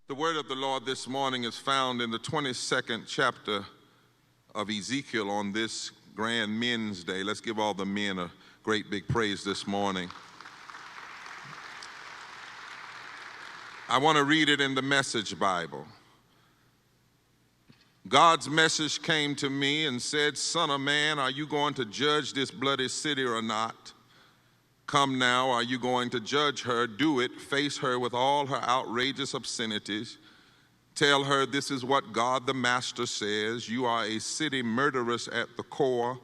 The word of the Lord this morning is found in the 22nd chapter of Ezekiel on this grand Men's Day. Let's give all the men a great big praise this morning. I want to read it in the Message Bible. God's message came to me and said, "Son of man, are you going to judge this bloody city or not? Come now, are you going to judge her? Do it. Face her with all her outrageous obscenities. Tell her this is what God the Master says. You are a city murderess at the core,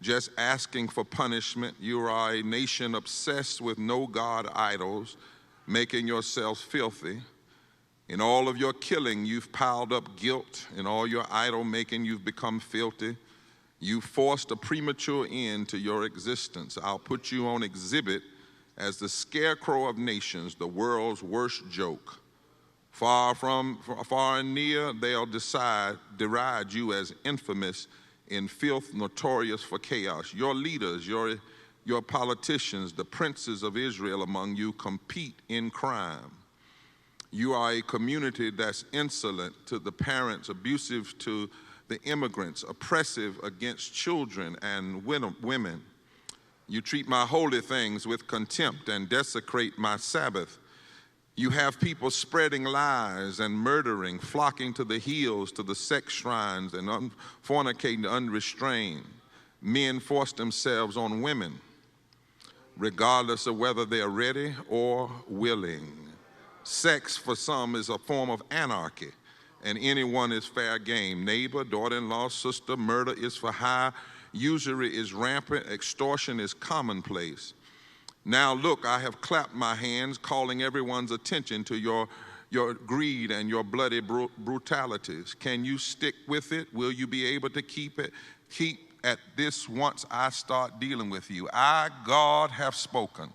just asking for punishment. You are a nation obsessed with no God idols, making yourselves filthy. In all of your killing, you've piled up guilt. In all your idol making, you've become filthy. You forced a premature end to your existence. I'll put you on exhibit as the scarecrow of nations, the world's worst joke. Far and near, they'll deride you as infamous in filth, notorious for chaos. Your leaders, your politicians, the princes of Israel among you compete in crime. You are a community that's insolent to the parents, abusive to the immigrants, oppressive against children and women. You treat my holy things with contempt and desecrate my Sabbath. You have people spreading lies and murdering, flocking to the hills, to the sex shrines, and fornicating unrestrained. Men force themselves on women, regardless of whether they are ready or willing. Sex for some is a form of anarchy, and anyone is fair game. Neighbor, daughter-in-law, sister, murder is for hire. Usury is rampant. Extortion is commonplace. Now look, I have clapped my hands, calling everyone's attention to your greed and your bloody brutalities. Can you stick with it? Will you be able to keep at this once I start dealing with you? I, God, have spoken.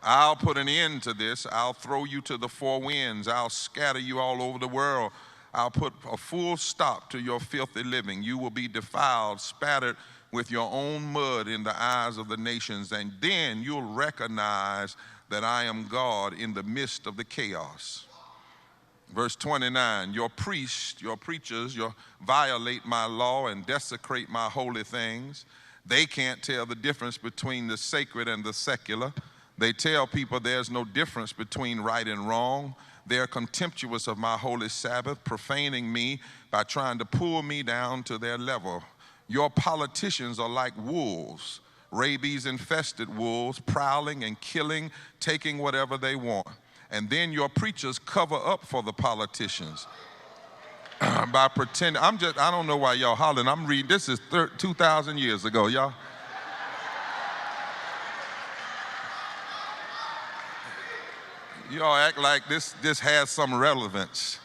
I'll put an end to this. I'll throw you to the four winds. I'll scatter you all over the world. I'll put a full stop to your filthy living. You will be defiled, spattered with your own mud in the eyes of the nations, and then you'll recognize that I am God in the midst of the chaos." Verse 29, your priests, your preachers, violate my law and desecrate my holy things. They can't tell the difference between the sacred and the secular. They tell people there's no difference between right and wrong. They're contemptuous of my holy Sabbath, profaning me by trying to pull me down to their level. Your politicians are like wolves, rabies-infested wolves, prowling and killing, taking whatever they want. And then your preachers cover up for the politicians by pretending. I don't know why y'all hollering. I'm reading, this is 2,000 years ago, y'all. Y'all act like this has some relevance.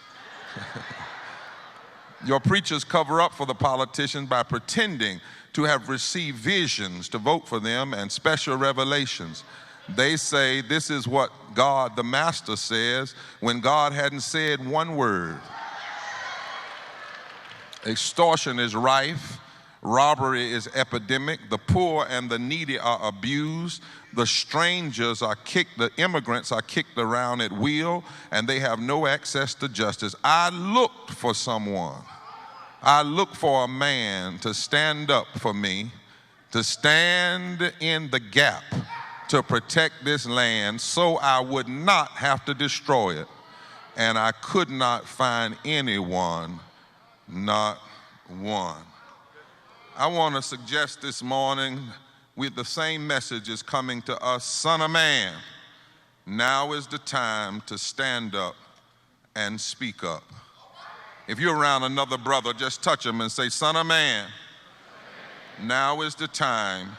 Your preachers cover up for the politicians by pretending to have received visions to vote for them and special revelations. They say this is what God the Master says when God hadn't said one word. Extortion is rife. Robbery is epidemic. The poor and the needy are abused. The strangers are kicked, the immigrants are kicked around at will, and they have no access to justice. I looked for someone. I looked for a man to stand up for me, to stand in the gap, to protect this land so I would not have to destroy it. And I could not find anyone, not one. I want to suggest this morning with the same message is coming to us. Son of man, now is the time to stand up and speak up. If you're around another brother, just touch him and say, son of man, now is the time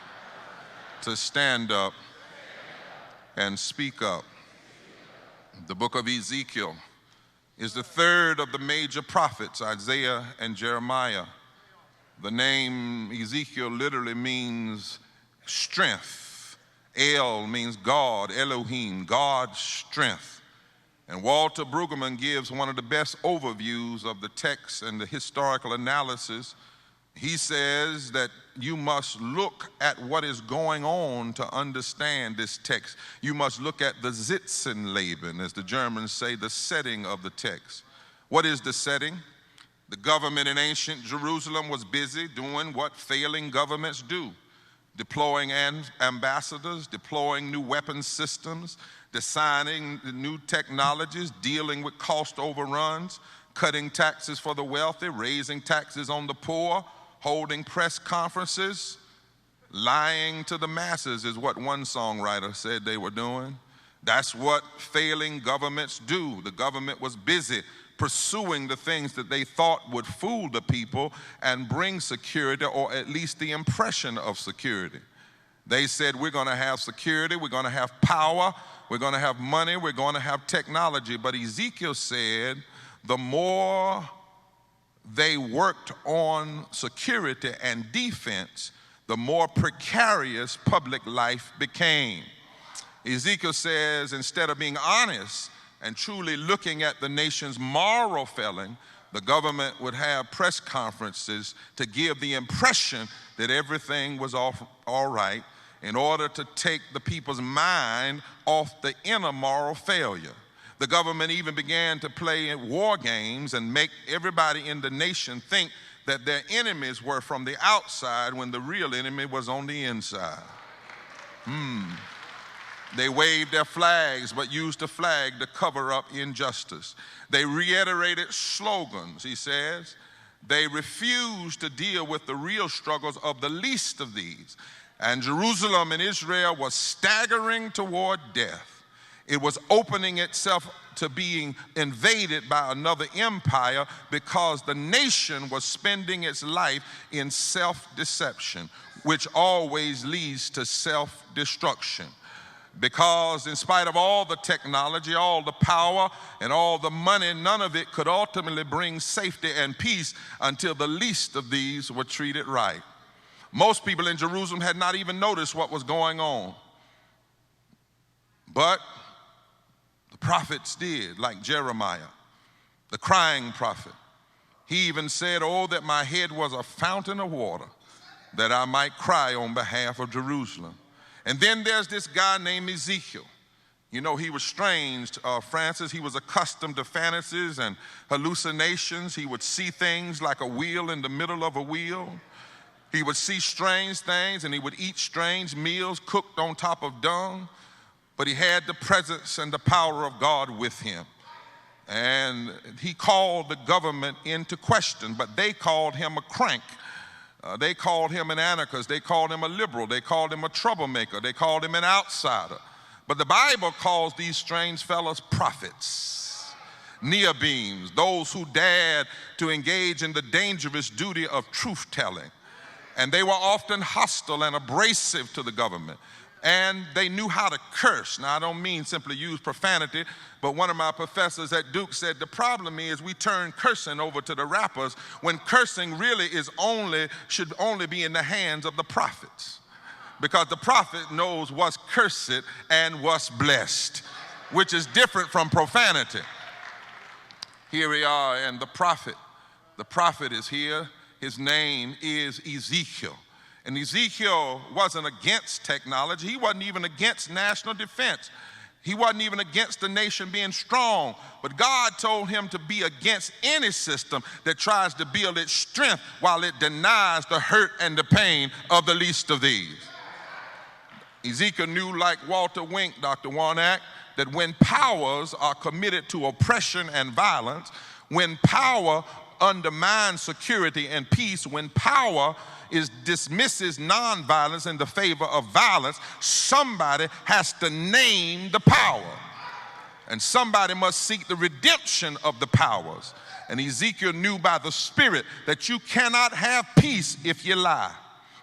to stand up and speak up. The book of Ezekiel is the third of the major prophets, Isaiah and Jeremiah. The name Ezekiel literally means strength. El means God, Elohim, God's strength. And Walter Brueggemann gives one of the best overviews of the text and the historical analysis. he says that you must look at what is going on to understand this text. You must look at the Sitzenleben, as the Germans say, the setting of the text. What is the setting? The government in ancient Jerusalem was busy doing what failing governments do, deploying ambassadors, deploying new weapon systems, designing new technologies, dealing with cost overruns, cutting taxes for the wealthy, raising taxes on the poor, holding press conferences, lying to the masses is what one songwriter said they were doing. That's what failing governments do. The government was busy pursuing the things that they thought would fool the people and bring security, or at least the impression of security. They said, we're going to have security, we're going to have power, we're going to have money, we're going to have technology. But Ezekiel said the more they worked on security and defense, the more precarious public life became. Ezekiel says, instead of being honest and truly looking at the nation's moral failing, the government would have press conferences to give the impression that everything was all right in order to take the people's mind off the inner moral failure. The government even began to play war games and make everybody in the nation think that their enemies were from the outside when the real enemy was on the inside. They waved their flags, but used the flag to cover up injustice. They reiterated slogans, he says. They refused to deal with the real struggles of the least of these. And Jerusalem and Israel was staggering toward death. It was opening itself to being invaded by another empire because the nation was spending its life in self-deception, which always leads to self-destruction. Because in spite of all the technology, all the power, and all the money, none of it could ultimately bring safety and peace until the least of these were treated right. Most people in Jerusalem had not even noticed what was going on. But the prophets did, like Jeremiah, the crying prophet. He even said, oh, that my head was a fountain of water, that I might cry on behalf of Jerusalem. And then there's this guy named Ezekiel. You know, he was strange, Francis. He was accustomed to fantasies and hallucinations. He would see things like a wheel in the middle of a wheel. He would see strange things, and he would eat strange meals cooked on top of dung. But he had the presence and the power of God with him. And he called the government into question, but they called him a crank. They called him an anarchist. They called him a liberal. They called him a troublemaker. They called him an outsider. But the Bible calls these strange fellows prophets, neobeams, those who dared to engage in the dangerous duty of truth-telling. And they were often hostile and abrasive to the government. And they knew how to curse. Now, I don't mean simply use profanity, but one of my professors at Duke said the problem is we turn cursing over to the rappers when cursing really should only be in the hands of the prophets. Because the prophet knows what's cursed and what's blessed, which is different from profanity. Here we are, and the prophet is here. His name is Ezekiel. And Ezekiel wasn't against technology. He wasn't even against national defense. He wasn't even against the nation being strong. But God told him to be against any system that tries to build its strength while it denies the hurt and the pain of the least of these. Ezekiel knew, like Walter Wink, Dr. Warnack, that when powers are committed to oppression and violence, when power undermines security and peace, when power dismisses nonviolence in the favor of violence, somebody has to name the power. And somebody must seek the redemption of the powers. And Ezekiel knew by the Spirit that you cannot have peace if you lie.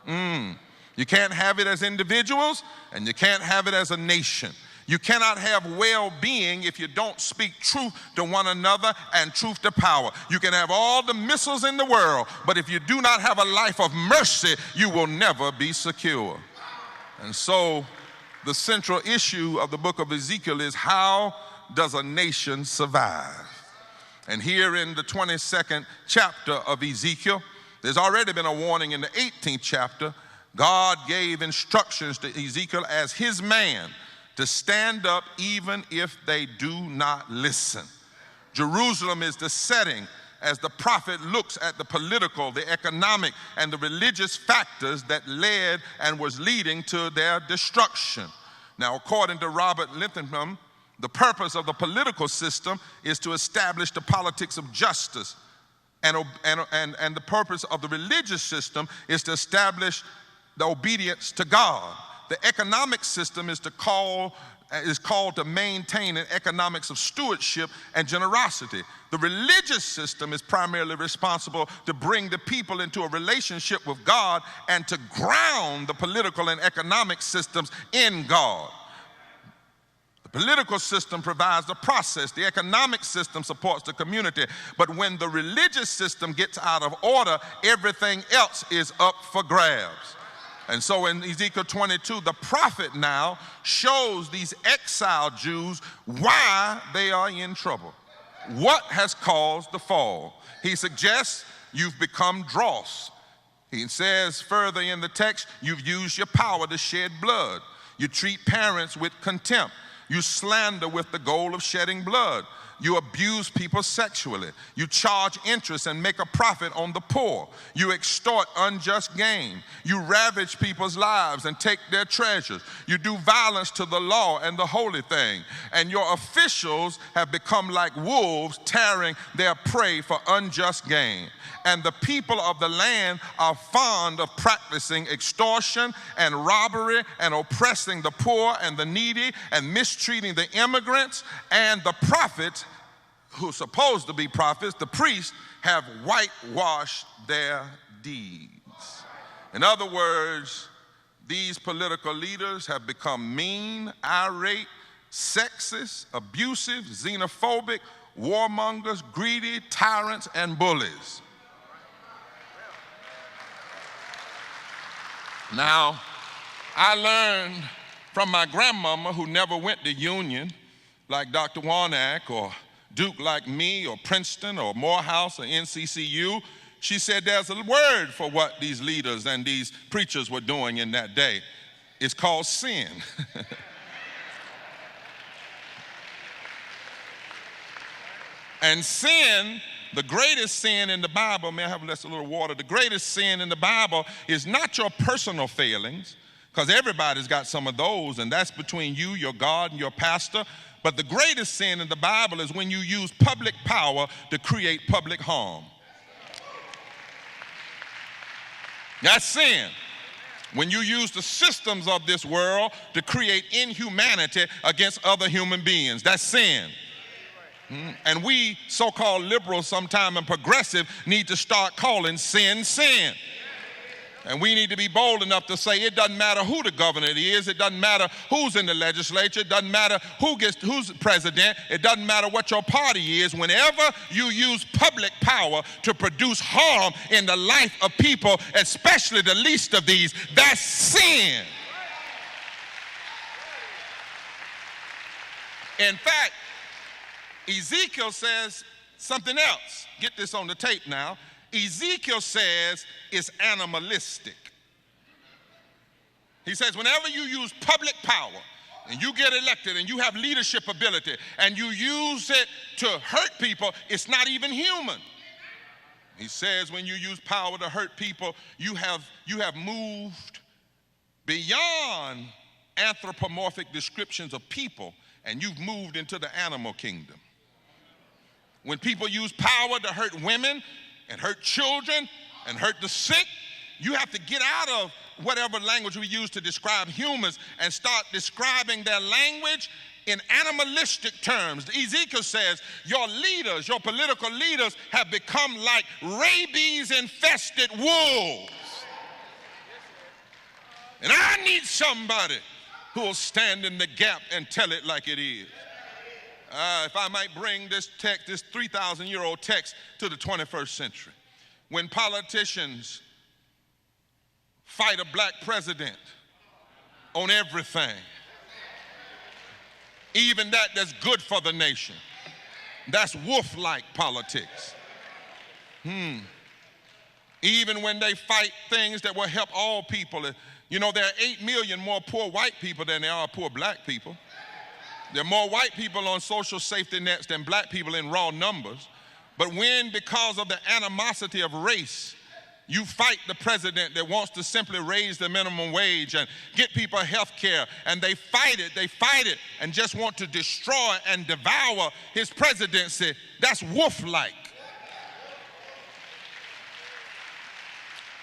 You can't have it as individuals, and you can't have it as a nation. You cannot have well-being if you don't speak truth to one another and truth to power. You can have all the missiles in the world, but if you do not have a life of mercy, you will never be secure. And so the central issue of the book of Ezekiel is, how does a nation survive? And here in the 22nd chapter of Ezekiel, There's already been a warning in the 18th chapter. God gave instructions to Ezekiel as his man to stand up even if they do not listen. Jerusalem is the setting as the prophet looks at the political, the economic, and the religious factors that led and was leading to their destruction. Now, according to Robert Linthicum, the purpose of the political system is to establish the politics of justice, and the purpose of the religious system is to establish the obedience to God. The economic system is called to maintain an economics of stewardship and generosity. The religious system is primarily responsible to bring the people into a relationship with God and to ground the political and economic systems in God. The political system provides the process. The economic system supports the community. But when the religious system gets out of order, everything else is up for grabs. And so in Ezekiel 22, the prophet now shows these exiled Jews why they are in trouble. What has caused the fall? He suggests you've become dross. He says further in the text, you've used your power to shed blood. You treat parents with contempt. You slander with the goal of shedding blood. You abuse people sexually. You charge interest and make a profit on the poor. You extort unjust gain. You ravage people's lives and take their treasures. You do violence to the law and the holy thing. And your officials have become like wolves tearing their prey for unjust gain. And the people of the land are fond of practicing extortion and robbery and oppressing the poor and the needy and mistreating the immigrants. And the prophets, who are supposed to be prophets, the priests, have whitewashed their deeds. In other words, these political leaders have become mean, irate, sexist, abusive, xenophobic, warmongers, greedy, tyrants, and bullies. Now, I learned from my grandmama, who never went to Union like Dr. Warnack, or Duke like me, or Princeton, or Morehouse, or NCCU. She said there's a word for what these leaders and these preachers were doing in that day. It's called sin. And sin, the greatest sin in the Bible, may I have a little water? The greatest sin in the Bible is not your personal failings, because everybody's got some of those, and that's between you, your God, and your pastor. But the greatest sin in the Bible is when you use public power to create public harm. That's sin. When you use the systems of this world to create inhumanity against other human beings, that's sin. And we so-called liberals sometime and progressive need to start calling sin, sin. And we need to be bold enough to say it doesn't matter who the governor is, it doesn't matter who's in the legislature, it doesn't matter who's president, it doesn't matter what your party is. Whenever you use public power to produce harm in the life of people, especially the least of these, that's sin. In fact, Ezekiel says something else. Get this on the tape now. Ezekiel says it's animalistic. He says whenever you use public power and you get elected and you have leadership ability and you use it to hurt people, it's not even human. He says when you use power to hurt people, you have moved beyond anthropomorphic descriptions of people and you've moved into the animal kingdom. When people use power to hurt women and hurt children and hurt the sick, you have to get out of whatever language we use to describe humans and start describing their language in animalistic terms. Ezekiel says your leaders, your political leaders, have become like rabies-infested wolves. And I need somebody who will stand in the gap and tell it like it is. If I might bring this text, this 3,000-year-old text, to the 21st century. When politicians fight a black president on everything, even that's good for the nation, that's wolf-like politics. Even when they fight things that will help all people. You know, there are 8 million more poor white people than there are poor black people. There are more white people on social safety nets than black people in raw numbers. But when, because of the animosity of race, you fight the president that wants to simply raise the minimum wage and get people health care, and they fight it, and just want to destroy and devour his presidency, that's wolf-like.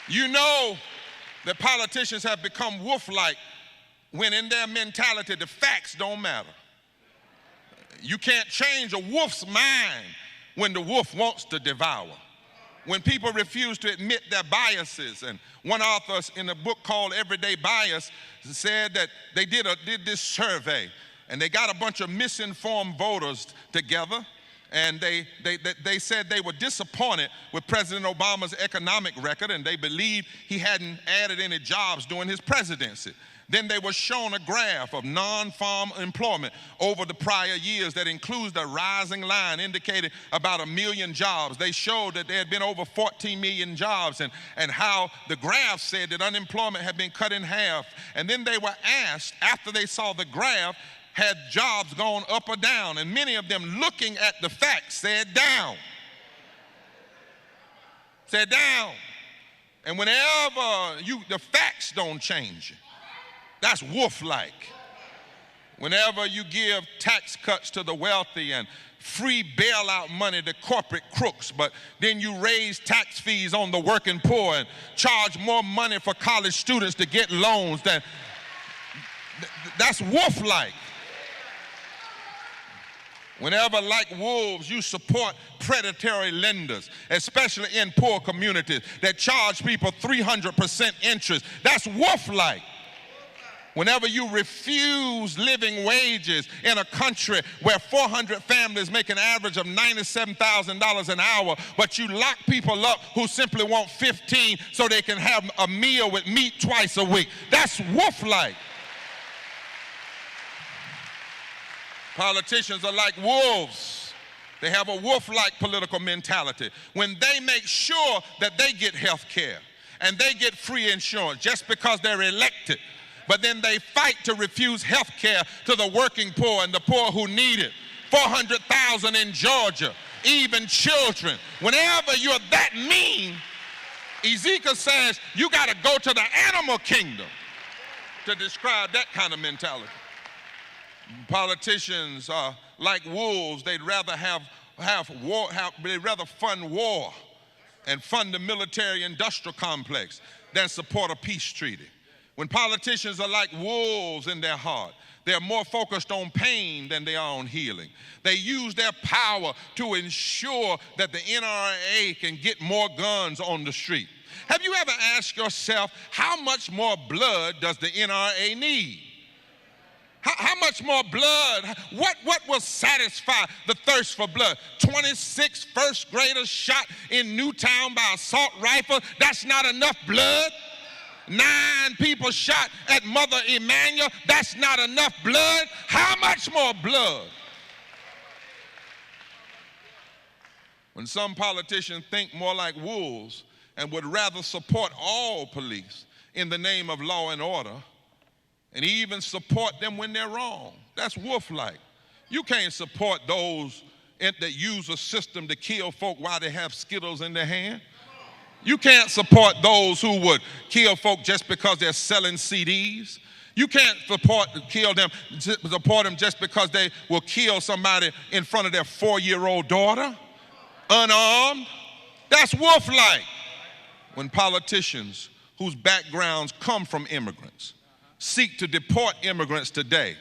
You know that politicians have become wolf-like when in their mentality the facts don't matter. You can't change a wolf's mind when the wolf wants to devour. When people refuse to admit their biases, and one author in a book called Everyday Bias said that they did this survey, and they got a bunch of misinformed voters together, and they said they were disappointed with President Obama's economic record, and they believed he hadn't added any jobs during his presidency. Then they were shown a graph of non-farm employment over the prior years that includes the rising line indicating about 1 million jobs. They showed that there had been over 14 million jobs, and how the graph said that unemployment had been cut in half. And then they were asked, after they saw the graph, had jobs gone up or down? And many of them, looking at the facts, said down. Said down. And whenever the facts don't change, that's wolf-like. Whenever you give tax cuts to the wealthy and free bailout money to corporate crooks, but then you raise tax fees on the working poor and charge more money for college students to get loans, that's wolf-like. Whenever, like wolves, you support predatory lenders, especially in poor communities that charge people 300% interest, that's wolf-like. Whenever you refuse living wages in a country where 400 families make an average of $97,000 an hour, but you lock people up who simply want 15 so they can have a meal with meat twice a week, that's wolf-like. Politicians are like wolves. They have a wolf-like political mentality. When they make sure that they get health care and they get free insurance just because they're elected, but then they fight to refuse health care to the working poor and the poor who need it. 400,000 in Georgia, even children. Whenever you're that mean, Ezekiel says you got to go to the animal kingdom to describe that kind of mentality. Politicians are like wolves. They'd rather they'd rather fund war and fund the military-industrial complex than support a peace treaty. When politicians are like wolves in their heart, they're more focused on pain than they are on healing. They use their power to ensure that the NRA can get more guns on the street. Have you ever asked yourself, how much more blood does the NRA need? How much more blood? What will satisfy the thirst for blood? 26 first graders shot in Newtown by assault rifle, that's not enough blood? 9 people shot at Mother Emanuel, that's not enough blood? How much more blood? When some politicians think more like wolves and would rather support all police in the name of law and order, and even support them when they're wrong, that's wolf-like. You can't support those that use a system to kill folk while they have Skittles in their hand. You can't support those who would kill folk just because they're selling CDs. You can't support them just because they will kill somebody in front of their 4-year-old daughter, unarmed. That's wolf-like. When politicians whose backgrounds come from immigrants seek to deport immigrants today,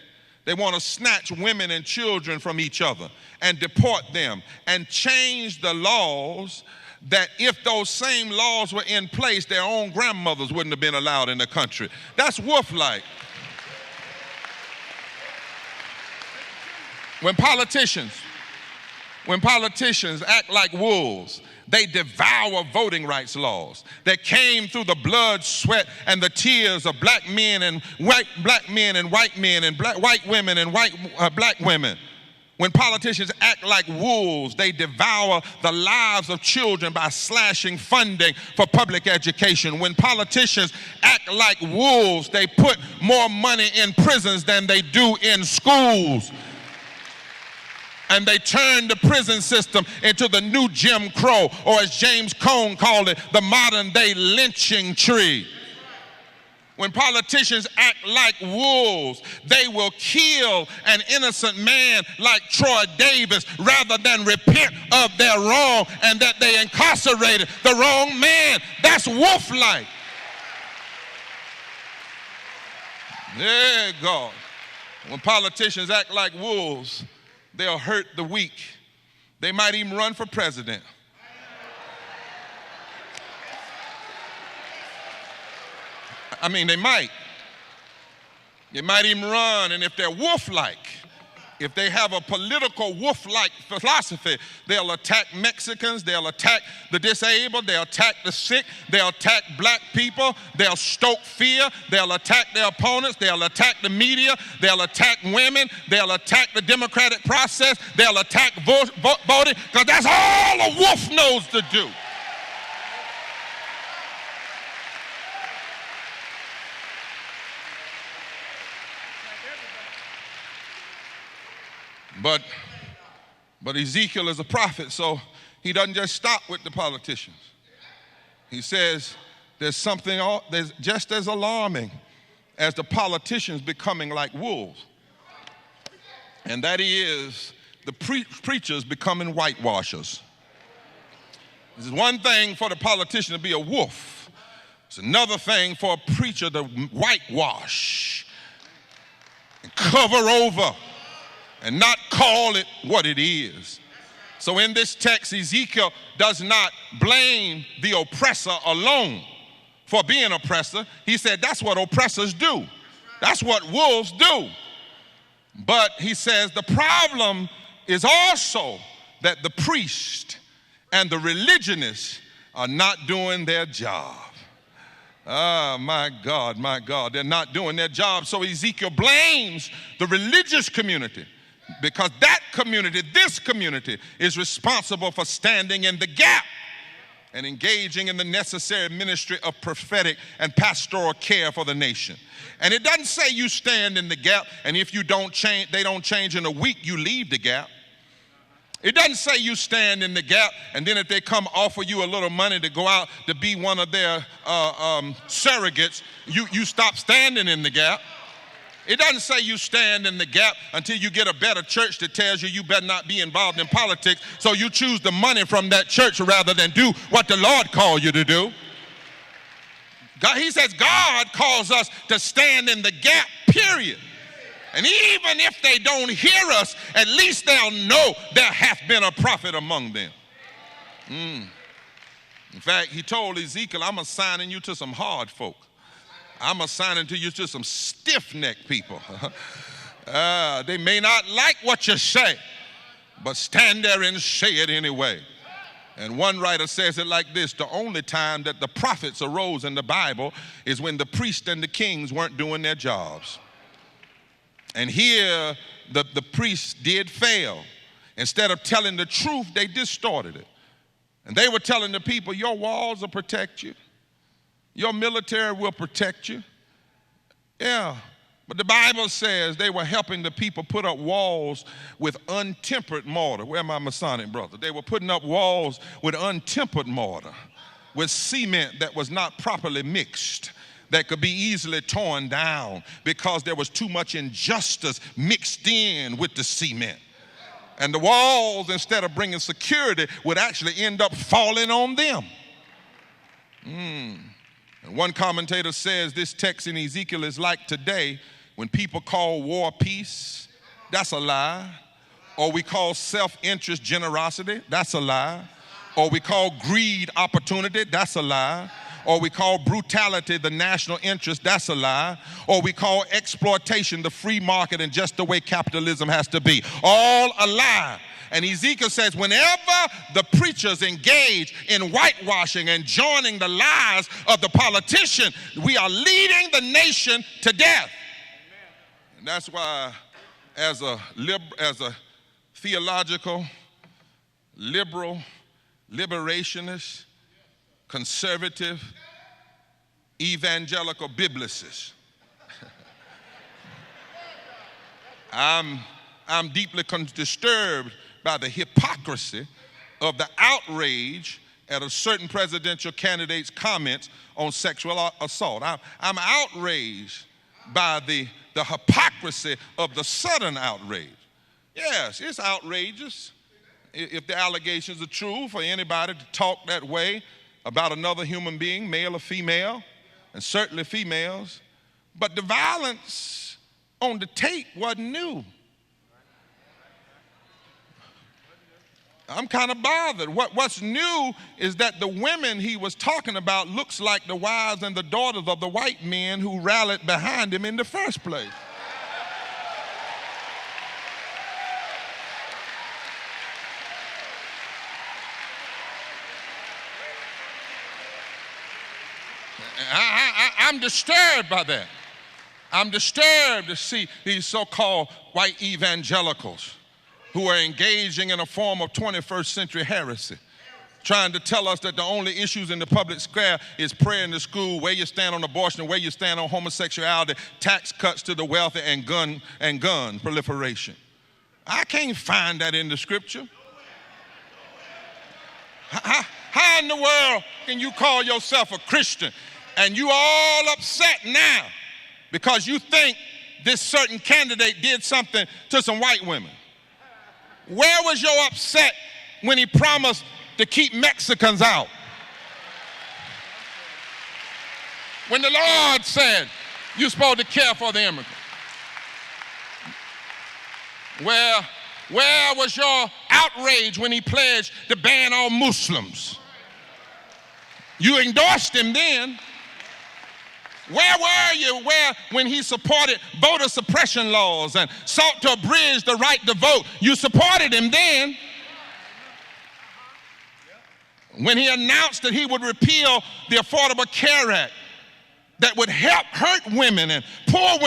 they want to snatch women and children from each other and deport them and change the laws that if those same laws were in place, their own grandmothers wouldn't have been allowed in the country. That's wolf-like. When politicians act like wolves, they devour voting rights laws that came through the blood, sweat, and the tears of black men and white men and white men and white women and black women When politicians act like wolves, they devour the lives of children by slashing funding for public education. When politicians act like wolves, they put more money in prisons than they do in schools. And they turn the prison system into the new Jim Crow, or as James Cone called it, the modern day lynching tree. When politicians act like wolves, they will kill an innocent man like Troy Davis rather than repent of their wrong and that they incarcerated the wrong man. That's wolf-like. Yeah, God. When politicians act like wolves, they'll hurt the weak. They might even run for president. I mean, they might. They might even run, and if they're wolf-like, if they have a political wolf-like philosophy, they'll attack Mexicans, they'll attack the disabled, they'll attack the sick, they'll attack black people, they'll stoke fear, they'll attack their opponents, they'll attack the media, they'll attack women, they'll attack the democratic process, they'll attack voting, because that's all a wolf knows to do. But Ezekiel is a prophet, so he doesn't just stop with the politicians. He says there's something there's just as alarming as the politicians becoming like wolves. And that is the preachers becoming whitewashers. It's one thing for the politician to be a wolf. It's another thing for a preacher to whitewash and cover over and not call it what it is. So in this text, Ezekiel does not blame the oppressor alone for being oppressor. He said that's what oppressors do. That's what wolves do. But he says the problem is also that the priest and the religionists are not doing their job. Ah, my God, they're not doing their job. So Ezekiel blames the religious community, because that community, this community, is responsible for standing in the gap and engaging in the necessary ministry of prophetic and pastoral care for the nation. And it doesn't say you stand in the gap, and if you don't change, they don't change in a week, you leave the gap. It doesn't say you stand in the gap, and then if they come offer you a little money to go out to be one of their surrogates, you stop standing in the gap. It doesn't say you stand in the gap until you get a better church that tells you you better not be involved in politics, so you choose the money from that church rather than do what the Lord called you to do. God, he says God calls us to stand in the gap, period. And even if they don't hear us, at least they'll know there hath been a prophet among them. In fact, he told Ezekiel, I'm assigning you to some hard folk. I'm assigning to you to some stiff-necked people. They may not like what you say, but stand there and say it anyway. And one writer says it like this: the only time that the prophets arose in the Bible is when the priests and the kings weren't doing their jobs. And here, the priests did fail. Instead of telling the truth, they distorted it. And they were telling the people, your walls will protect you. Your military will protect you. Yeah, but the Bible says they were helping the people put up walls with untempered mortar. Where are my Masonic brothers? They were putting up walls with untempered mortar, with cement that was not properly mixed, that could be easily torn down because there was too much injustice mixed in with the cement. And the walls, instead of bringing security, would actually end up falling on them. And one commentator says this text in Ezekiel is like today when people call war peace. That's a lie. Or we call self-interest generosity. That's a lie. Or we call greed opportunity. That's a lie. Or we call brutality the national interest. That's a lie. Or we call exploitation the free market and just the way capitalism has to be. All a lie. And Ezekiel says whenever the preachers engage in whitewashing and joining the lies of the politician, we are leading the nation to death. Amen. And that's why as a theological, liberal, liberationist, conservative, evangelical biblicist. I'm deeply disturbed by the hypocrisy of the outrage at a certain presidential candidate's comments on sexual assault. I'm outraged by the hypocrisy of the sudden outrage. Yes, it's outrageous if the allegations are true for anybody to talk that way about another human being, male or female, and certainly females. But the violence on the tape wasn't new. I'm kind of bothered. What's new is that the women he was talking about looks like the wives and the daughters of the white men who rallied behind him in the first place. I'm disturbed by that. I'm disturbed to see these so-called white evangelicals who are engaging in a form of 21st century heresy, trying to tell us that the only issues in the public square is prayer in the school, where you stand on abortion, where you stand on homosexuality, tax cuts to the wealthy, and gun proliferation. I can't find that in the scripture. How in the world can you call yourself a Christian and you all upset now because you think this certain candidate did something to some white women? Where was your upset when he promised to keep Mexicans out? When the Lord said you're supposed to care for the immigrant? Where was your outrage when he pledged to ban all Muslims? You endorsed him then. Where were you when he supported voter suppression laws and sought to abridge the right to vote? You supported him then. When he announced that he would repeal the Affordable Care Act that would help hurt women and poor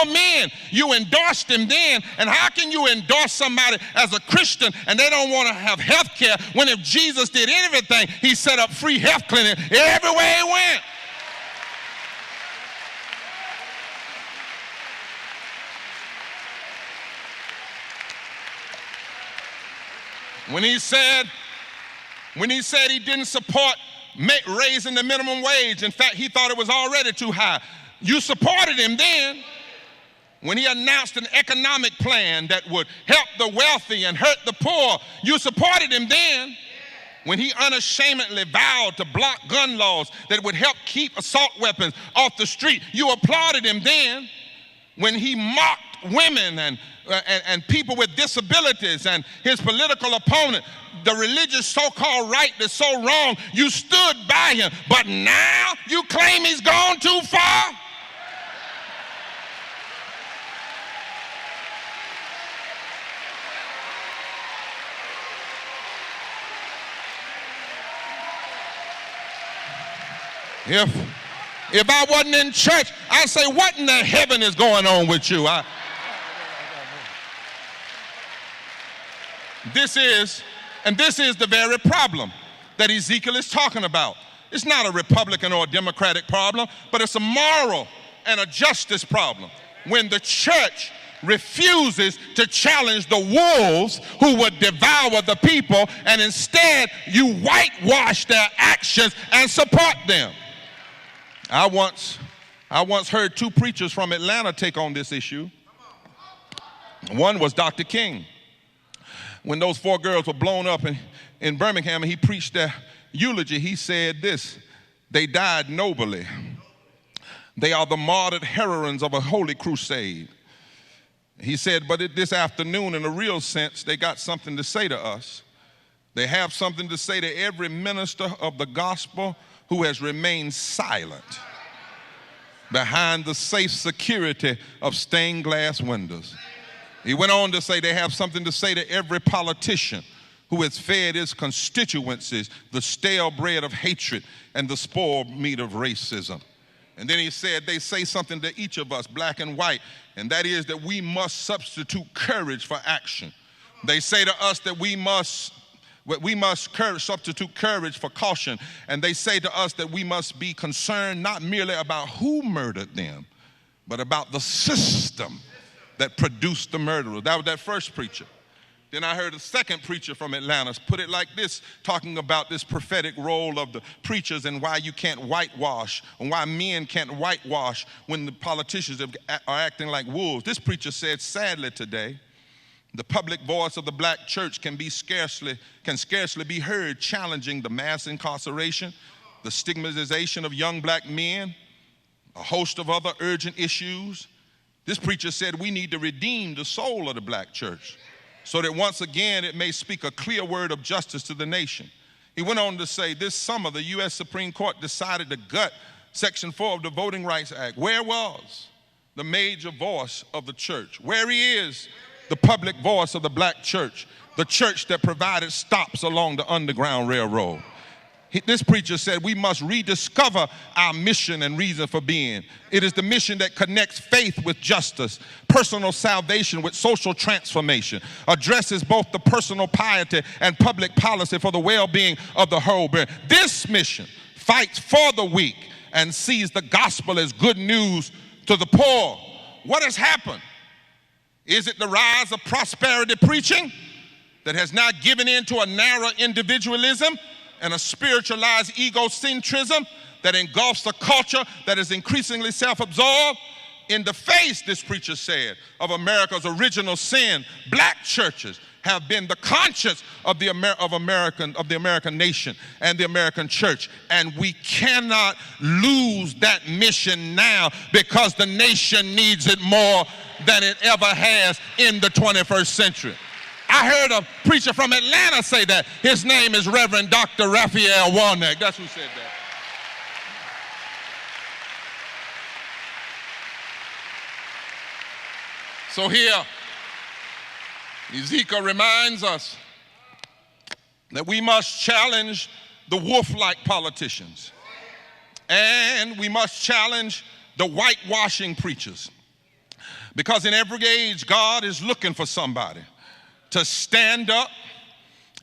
men, you endorsed him then. And how can you endorse somebody as a Christian and they don't want to have health care when if Jesus did everything, he set up free health clinics everywhere he went? When he said he didn't support raising the minimum wage, in fact, he thought it was already too high, you supported him then. When he announced an economic plan that would help the wealthy and hurt the poor, you supported him then. When he unashamedly vowed to block gun laws that would help keep assault weapons off the street, you applauded him then. When he mocked women and people with disabilities and his political opponent, the religious so-called right that's so wrong, you stood by him. But now you claim he's gone too far? If I wasn't in church, I'd say, what in the heaven is going on with you? This is the very problem that Ezekiel is talking about. It's not a Republican or a Democratic problem, but it's a moral and a justice problem. When the church refuses to challenge the wolves who would devour the people, and instead you whitewash their actions and support them. I once heard two preachers from Atlanta take on this issue. One was Dr. King. When those 4 girls were blown up in Birmingham and he preached their eulogy, he said this: they died nobly. They are the martyred heroines of a holy crusade. He said, but this afternoon, in a real sense, they got something to say to us. They have something to say to every minister of the gospel who has remained silent behind the safe security of stained glass windows. He went on to say they have something to say to every politician who has fed his constituencies the stale bread of hatred and the spoiled meat of racism. And then he said they say something to each of us, black and white, and that is that we must substitute courage for action. They say to us that we must substitute courage for caution. And they say to us that we must be concerned not merely about who murdered them, but about the system that produced the murderer. That was that first preacher. Then I heard a second preacher from Atlanta put it like this, talking about this prophetic role of the preachers and why you can't whitewash, and why men can't whitewash when the politicians are acting like wolves. This preacher said, sadly today, the public voice of the black church can scarcely be heard challenging the mass incarceration, the stigmatization of young black men, a host of other urgent issues. This preacher said we need to redeem the soul of the black church so that once again it may speak a clear word of justice to the nation. He went on to say, this summer the U.S. Supreme Court decided to gut Section 4 of the Voting Rights Act. Where was the major voice of the church? Where is the public voice of the black church, the church that provided stops along the Underground Railroad? This preacher said we must rediscover our mission and reason for being. It is the mission that connects faith with justice, personal salvation with social transformation, addresses both the personal piety and public policy for the well-being of the whole. This mission fights for the weak and sees the gospel as good news to the poor. What has happened? Is it the rise of prosperity preaching that has now given in to a narrow individualism and a spiritualized egocentrism that engulfs a culture that is increasingly self-absorbed? In the face, this preacher said, of America's original sin, black churches have been the conscience of the American nation and the American church. And we cannot lose that mission now, because the nation needs it more than it ever has in the 21st century. I heard a preacher from Atlanta say that. His name is Reverend Dr. Raphael Warnock. That's who said that. So here, Ezekiel reminds us that we must challenge the wolf-like politicians, and we must challenge the whitewashing preachers, because in every age, God is looking for somebody to stand up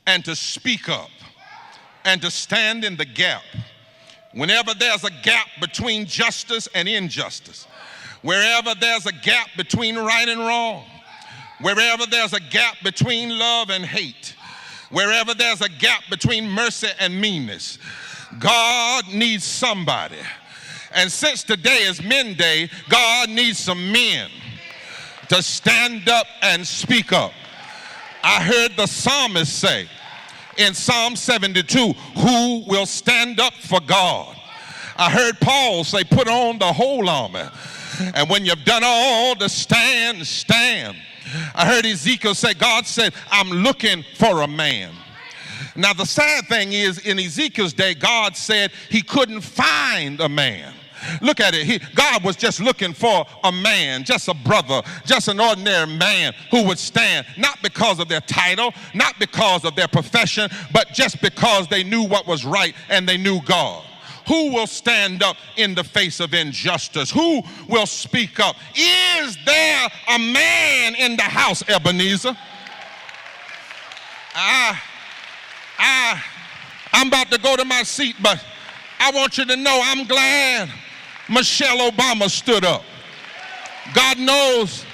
and to speak up and to stand in the gap. Whenever there's a gap between justice and injustice, wherever there's a gap between right and wrong, wherever there's a gap between love and hate, wherever there's a gap between mercy and meanness, God needs somebody. And since today is Men Day, God needs some men to stand up and speak up. I heard the psalmist say in Psalm 72, who will stand up for God? I heard Paul say, put on the whole armor. And when you've done all to stand, stand. I heard Ezekiel say, God said, I'm looking for a man. Now the sad thing is, in Ezekiel's day, God said he couldn't find a man. Look at it. God was just looking for a man, just a brother, just an ordinary man who would stand, not because of their title, not because of their profession, but just because they knew what was right and they knew God. Who will stand up in the face of injustice? Who will speak up? Is there a man in the house, Ebenezer? I'm about to go to my seat, but I want you to know I'm glad Michelle Obama stood up. God knows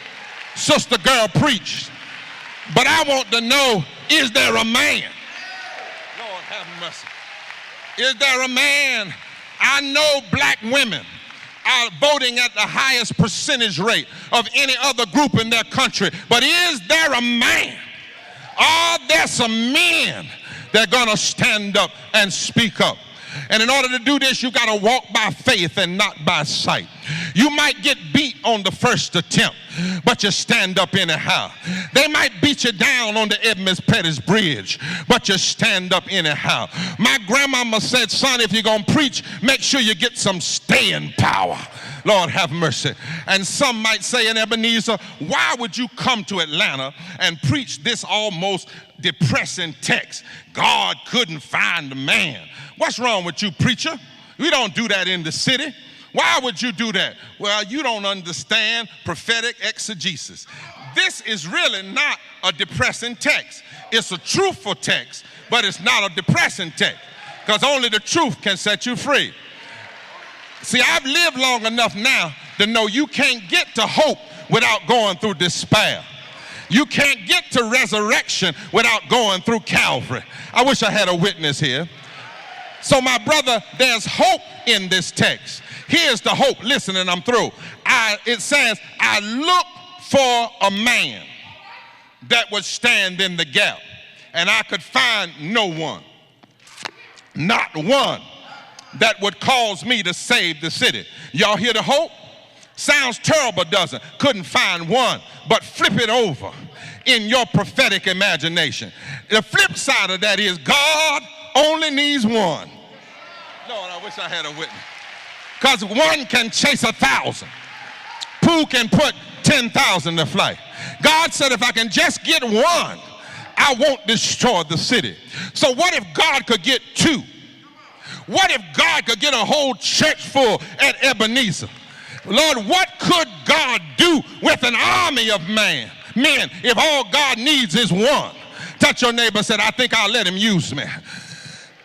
Sister Girl preached, but I want to know, is there a man? Lord have mercy. Is there a man? I know black women are voting at the highest percentage rate of any other group in their country, but is there a man? Are there some men that are going to stand up and speak up? And in order to do this, you got to walk by faith and not by sight. You might get beat on the first attempt, but you stand up anyhow. They might beat you down on the Edmonds Pettis Bridge, but you stand up anyhow. My grandmama said, son, if you're going to preach, make sure you get some staying power. Lord have mercy. And some might say in Ebenezer, why would you come to Atlanta and preach this almost depressing text? God couldn't find a man. What's wrong with you, preacher? We don't do that in the city. Why would you do that? Well, you don't understand prophetic exegesis. this is really not a depressing text. It's a truthful text, but it's not a depressing text, because only the truth can set you free. See, I've lived long enough now to know you can't get to hope without going through despair. You can't get to resurrection without going through Calvary. I wish I had a witness here. So my brother, there's hope in this text. Here's the hope. Listen, and I'm through. It says, I look for a man that would stand in the gap, and I could find no one, not one, that would cause me to save the city. Y'all hear the hope? Sounds terrible, doesn't it? Couldn't find one, but flip it over in your prophetic imagination. The flip side of that is God only needs one. Lord, I wish I had a witness. Because one can chase 1,000. Who can put 10,000 to flight? God said, if I can just get one, I won't destroy the city. So what if God could get two? What if God could get a whole church full at Ebenezer? Lord, what could God do with an army of men if all God needs is one? Touch your neighbor and say, I think I'll let him use me.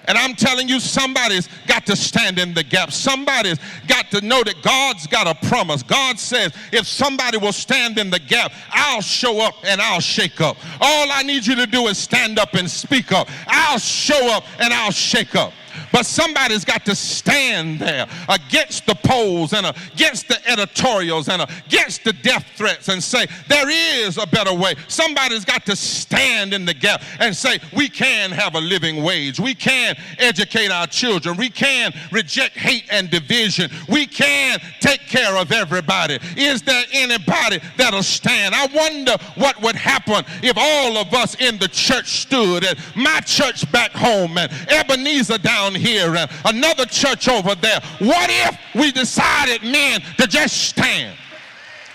And I'm telling you, somebody's got to stand in the gap. Somebody's got to know that God's got a promise. God says, if somebody will stand in the gap, I'll show up and I'll shake up. All I need you to do is stand up and speak up. I'll show up and I'll shake up. But somebody's got to stand there against the polls and against the editorials and against the death threats and say, there is a better way. Somebody's got to stand in the gap and say, we can have a living wage. We can educate our children. We can reject hate and division. We can take care of everybody. Is there anybody that'll stand? I wonder what would happen if all of us in the church stood, at my church back home and Ebenezer down here and another church over there. What if we decided, men, to just stand?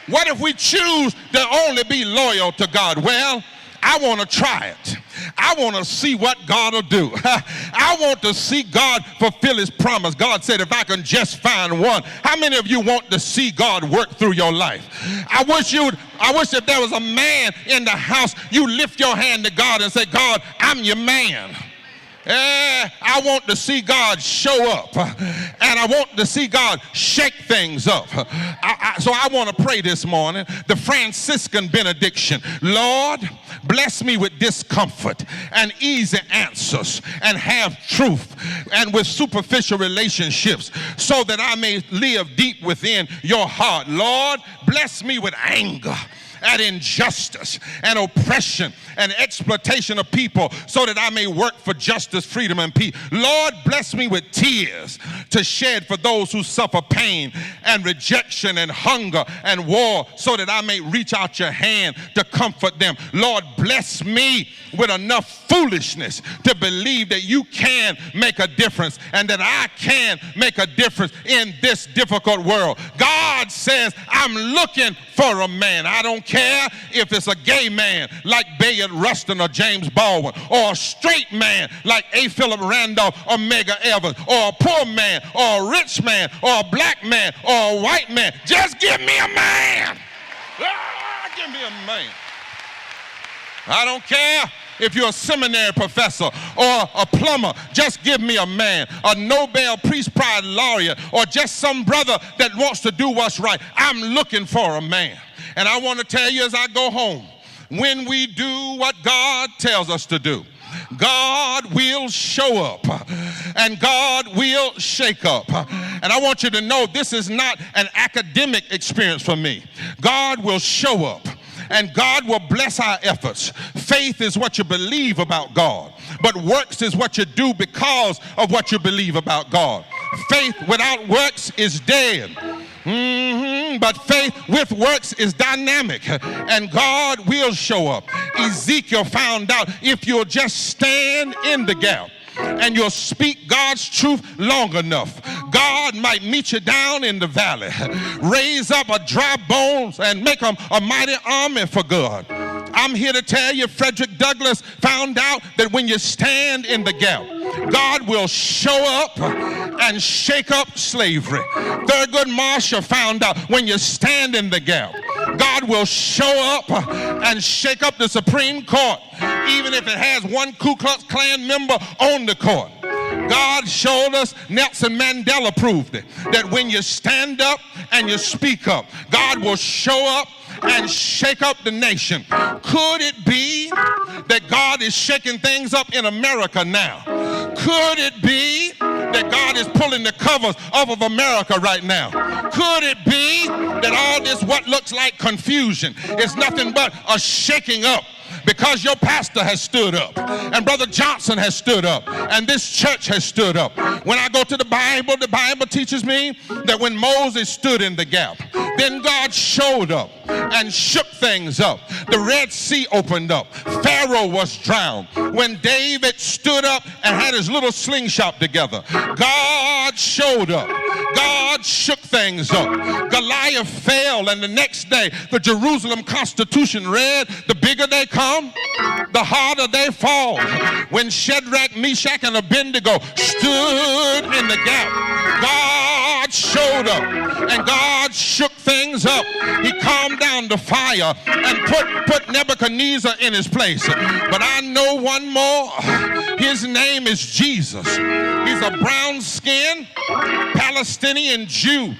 What if we choose to only be loyal to God? Well, I want to try it. I want to see what God will do. I want to see God fulfill his promise. God said, if I can just find one. How many of you want to see God work through your life? I wish if there was a man in the house, you lift your hand to God and say, God, I'm your man. I want to see God show up, and I want to see God shake things up. So I want to pray this morning the Franciscan benediction. Lord, bless me with discomfort and easy answers and have truth and with superficial relationships so that I may live deep within your heart. Lord, bless me with anger and injustice and oppression and exploitation of people so that I may work for justice, freedom, and peace. Lord, bless me with tears to shed for those who suffer pain and rejection and hunger and war so that I may reach out your hand to comfort them. Lord, bless me with enough foolishness to believe that you can make a difference and that I can make a difference in this difficult world. God says, I'm looking for a man. I don't care if it's a gay man like Bayard Rustin or James Baldwin, or a straight man like A. Philip Randolph or Medgar Evers, or a poor man, or a rich man, or a black man, or a white man. Just give me a man. Give me a man. I don't care if you're a seminary professor or a plumber. Just give me a man, a Nobel Peace Prize laureate, or just some brother that wants to do what's right. I'm looking for a man. And I want to tell you as I go home, when we do what God tells us to do, God will show up and God will shake up. And I want you to know this is not an academic experience for me. God will show up and God will bless our efforts. Faith is what you believe about God, but works is what you do because of what you believe about God. Faith without works is dead. But faith with works is dynamic, and God will show up. Ezekiel found out if you'll just stand in the gap and you'll speak God's truth long enough, God might meet you down in the valley, raise up a dry bones and make them a mighty army for God. I'm here to tell you, Frederick Douglass found out that when you stand in the gap, God will show up and shake up slavery. Thurgood Marshall found out when you stand in the gap, God God will show up and shake up the Supreme Court, even if it has one Ku Klux Klan member on the court. God showed us, Nelson Mandela proved it, that when you stand up and you speak up, God will show up and shake up the nation. Could it be that God is shaking things up in America now? Could it be that God is pulling the covers off of America right now? Could it be that all this what looks like confusion is nothing but a shaking up? Because your pastor has stood up, and Brother Johnson has stood up, and this church has stood up. When I go to the Bible teaches me that when Moses stood in the gap, then God showed up and shook things up. The Red Sea opened up. Pharaoh was drowned. When David stood up and had his little slingshot together, God showed up. God shook things up. Goliath fell, and the next day the Jerusalem Constitution read, the bigger they come, the harder they fall. When Shadrach, Meshach, and Abednego stood in the gap, God showed up and God shook things up. He calmed down the fire and put Nebuchadnezzar in his place. But I know one more. His name is Jesus. He's a brown-skinned Palestinian Jew.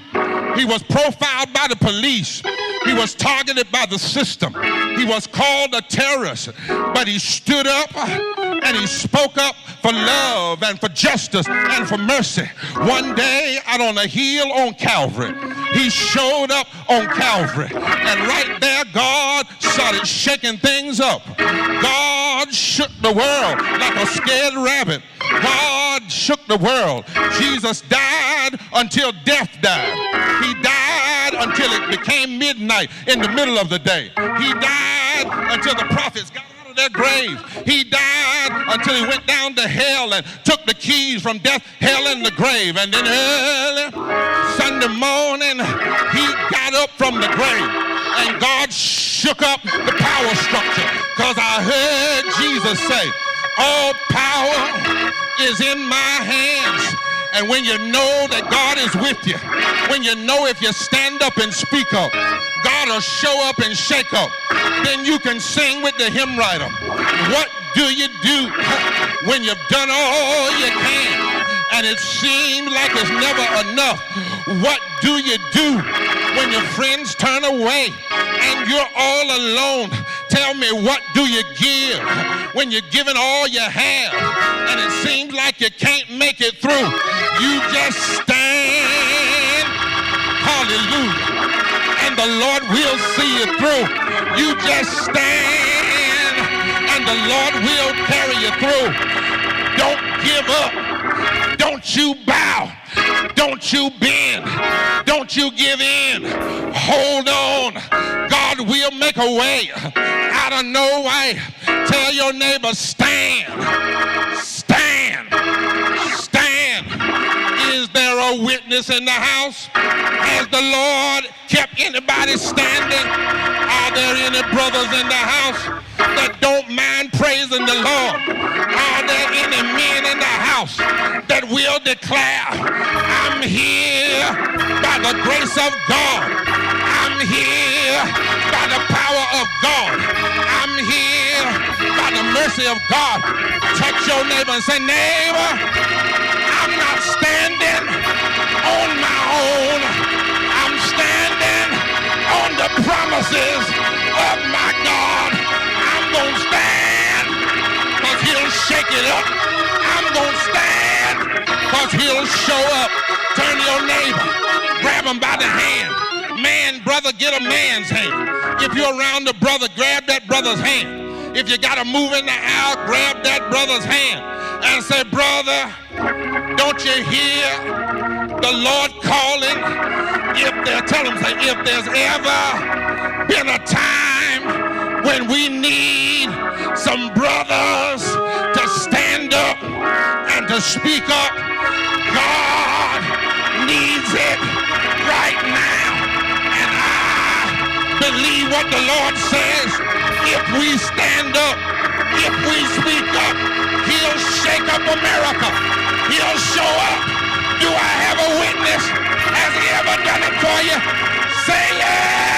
He was profiled by the police. He was targeted by the system. He was called a terrorist, but he stood up and he spoke up for love and for justice and for mercy. One day out on a hill on Calvary, he showed up on Calvary, and right there God started shaking things up. God shook the world like a scared rabbit. God shook the world. Jesus died until death died. He died until it became midnight in the middle of the day. He died until the prophets got out of their grave. He died until he went down to hell and took the keys from death, hell, and the grave. And then early Sunday morning, he got up from the grave, and God shook up the power structure. Because I heard Jesus say, all power is in my hands. And when you know that God is with you, when you know if you stand up and speak up, God will show up and shake up, then you can sing with the hymn writer. What do you do when you've done all you can and it seems like it's never enough? What do you do when your friends turn away and you're all alone? Tell me, what do you give when you're giving all you have and it seems like you can't make it through? You just stand, hallelujah, and the Lord will see you through. You just stand, and the Lord will carry you through. Don't give up. Don't you bow. Don't you bend. Don't you give in. Hold on. God will make a way out of no way. Tell your neighbor, stand. Stand. Stand. Is there a witness in the house? Has the Lord kept anybody standing? Are there any brothers in the house that don't mind praising the Lord? Are there any men in the house that will declare, I'm here by the grace of God. I'm here by the power of God. I'm here by the mercy of God. Touch your neighbor and say, neighbor, I'm not standing on my own. I'm standing on the promises of my God. I'm going to stand because he'll shake it up. I'm going to stand because he'll show up. Turn to your neighbor. Grab him by the hand. Man, brother, get a man's hand. If you're around the brother, grab that brother's hand. If you got to move in the aisle, grab that brother's hand and say, brother, don't you hear the Lord calling? Tell him, say, if there's ever been a time when we need some brothers to stand up and to speak up, God needs it right now. And I believe what the Lord says. If we stand up, if we speak up, he'll shake up America. He'll show up. Do I have a witness? Has he ever done it for you? Say yeah.